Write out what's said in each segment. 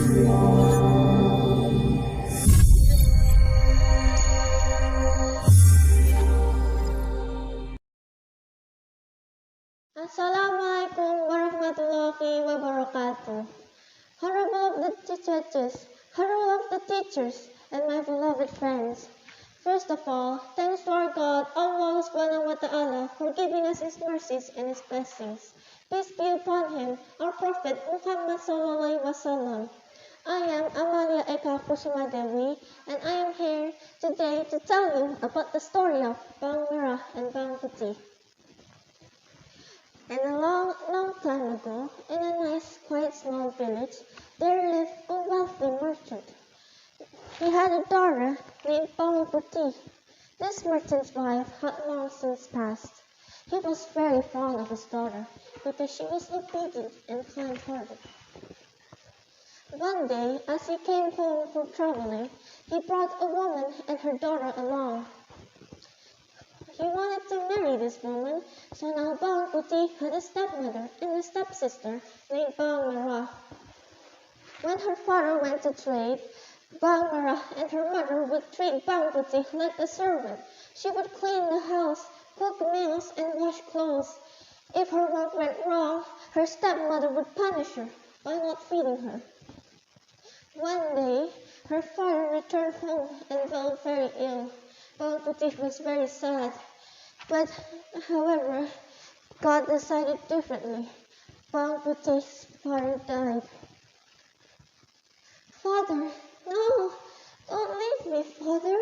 Assalamualaikum warahmatullahi wabarakatuh. Honorable of the judges, honorable of the teachers, and my beloved friends. First of all, thanks to our God, Allah subhanahu wa ta'ala, for giving us His mercies and His blessings. Peace be upon Him, our Prophet Muhammad sallallahu alaihi wasallam. I am Amalia Kusuma Dewi, and I am here today to tell you about the story of Bang Merah and Bang Putih. And a long, long time ago, in a nice, quite small village, there lived a wealthy merchant. He had a daughter named Bang Putih. This merchant's wife had long since passed. He was very fond of his daughter because she was obedient and kind-hearted. One day, as he came home from traveling, he brought a woman and her daughter along. He wanted to marry this woman, so now Bang Putih had a stepmother and a stepsister named Bang Merah. When her father went to trade, Bang Merah and her mother would treat Bang Putih like a servant. She would clean the house, cook meals, and wash clothes. If her work went wrong, her stepmother would punish her by not feeding her. One day, her father returned home and fell very ill. Bang Putih was very sad, but however, God decided differently. Bang Putih's father died. Father, no, don't leave me, Father.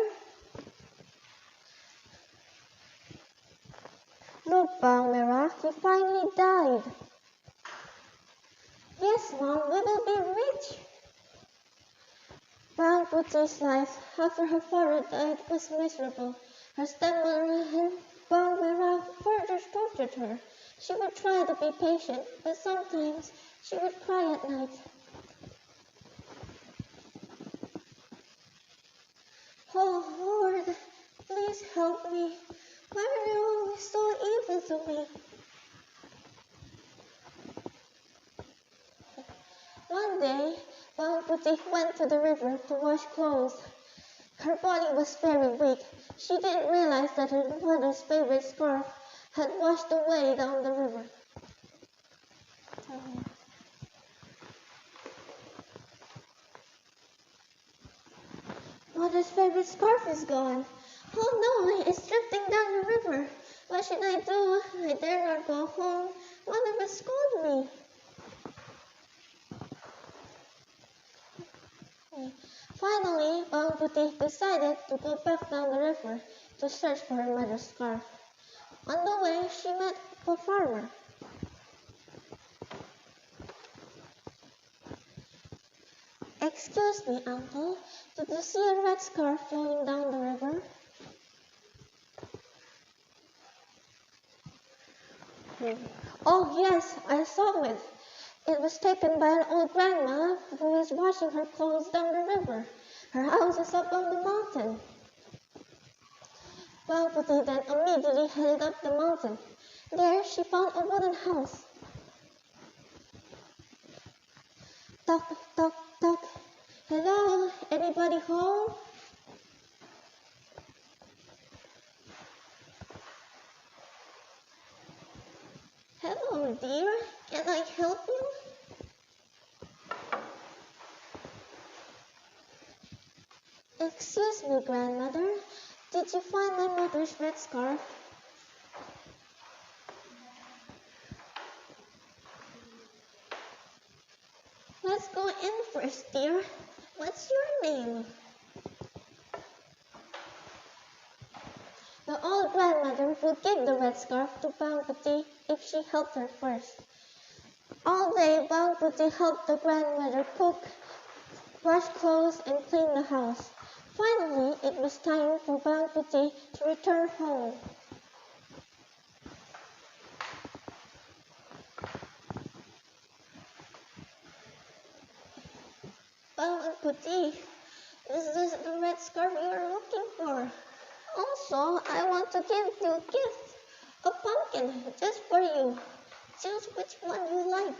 Look, Bang Merah, he finally died. Yes, Mom, we will be rich. Bang Putih's life after her father died was miserable. Her stepmother and Bang Merah further tortured her. She would try to be patient, but sometimes she would cry at night. Oh Lord, please help me. Why are you always so evil to me? One day, Bang Putih went to the river to wash clothes. Her body was very weak. She didn't realize that her mother's favorite scarf had washed away down the river. Mother's favorite scarf is gone. Oh no, it's drifting down the river. What should I do? I dare not go home. Mother will scold me. Finally, Bang Putih decided to go back down the river to search for her mother's scarf. On the way, she met a farmer. Excuse me, uncle, did you see a red scarf flowing down the river? Oh yes, I saw it. It was taken by an old grandma who is washing her clothes down the river. Her house is up on the mountain. Bang Putih then immediately headed up the mountain. There she found a wooden house. Tock, tock, tock. Hello, anybody home? Hello, dear. Can I help you? Excuse me, grandmother. Did you find my mother's red scarf? Let's go in first, dear. What's your name? The old grandmother would give the red scarf to Bang Putih if she helped her first. All day, Bang Putih helped the grandmother cook, wash clothes, and clean the house. Finally, it was time for Bang Putih to return home. Bang Putih, this is the red scarf you are looking for. Also, I want to give you a gift, a pumpkin, just for you. Choose which one you like.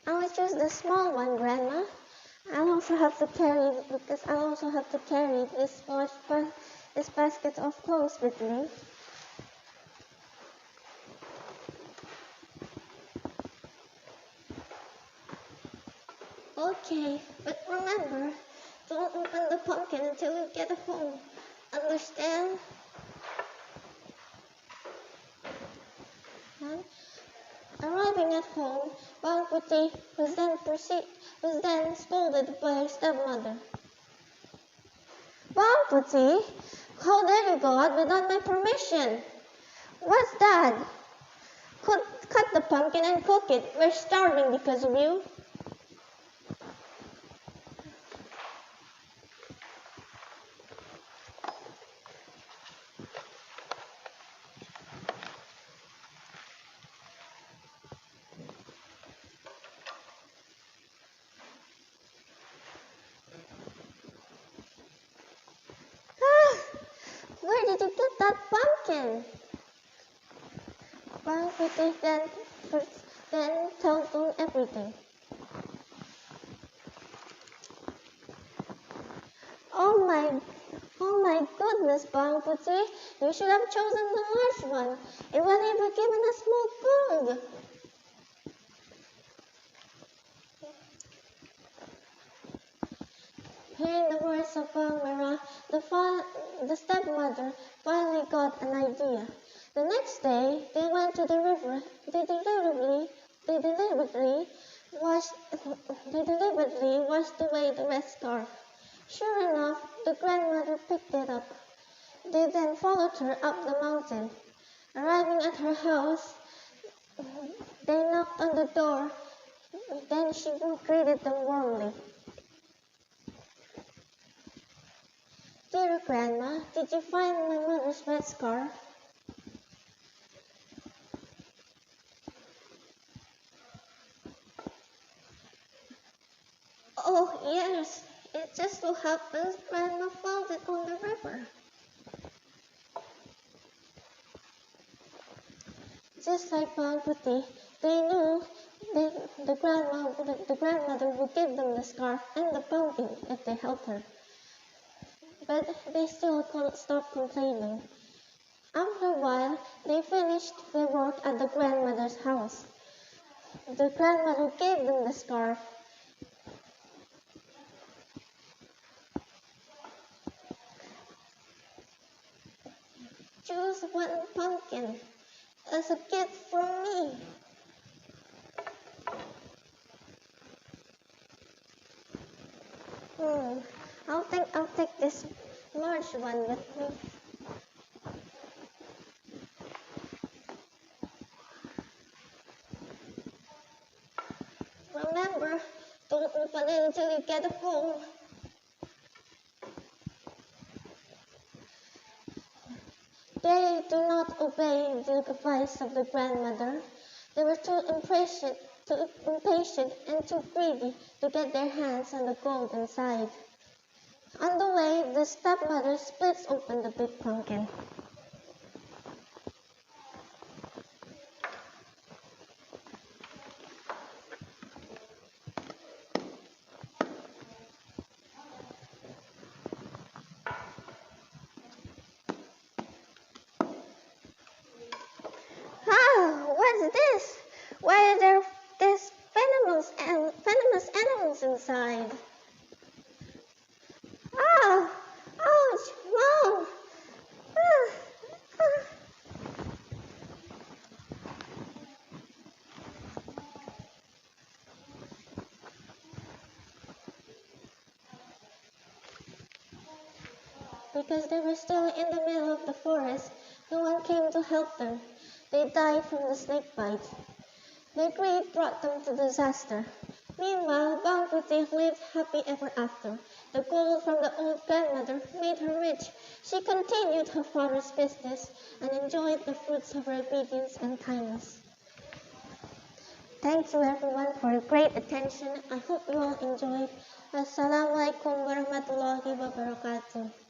I will choose the small one, Grandma. I'll also have to carry this basket of clothes with me. Okay, but remember, don't open the pumpkin until you get home. Understand? And arriving at home, Bang Puti was then scolded by her stepmother. Bang Puti, how dare you go out without my permission? What's that? Cut the pumpkin and cook it. We're starving because of you. Where did you get that pumpkin? Bang Puti then told them everything. Oh my goodness, Bang Puti, you should have chosen the large one. It would never given us more food. Hearing the words of Bang Mera, the stepmother finally got an idea. The next day, they went to the river. They deliberately washed away the red scarf. Sure enough, the grandmother picked it up. They then followed her up the mountain. Arriving at her house, they knocked on the door. Then she greeted them warmly. Dear Grandma, did you find my mother's red scarf? Oh, yes. It just so happens Grandma found it on the river. Just like Bang Puti, they knew the grandmother would give them the scarf and the pumpkin if they helped her. But they still couldn't stop complaining. After a while, they finished their work at the grandmother's house. The grandmother gave them the scarf. Choose one pumpkin as a gift from me. I think I'll take this large one with me. Remember, don't open it until you get home. They do not obey the advice of the grandmother. They were too impatient and too greedy to get their hands on the gold inside. On the way, the stepmother splits open the big pumpkin. What's this? Why are there these venomous animals inside? Ouch, Mom! Because they were still in the middle of the forest, no one came to help them. They died from the snake bite. Their greed brought them to disaster. Meanwhile, Bang Puti lived happy ever after. The gold from the old grandmother made her rich. She continued her father's business and enjoyed the fruits of her obedience and kindness. Thank you everyone for your great attention. I hope you all enjoyed. Assalamualaikum warahmatullahi wabarakatuh.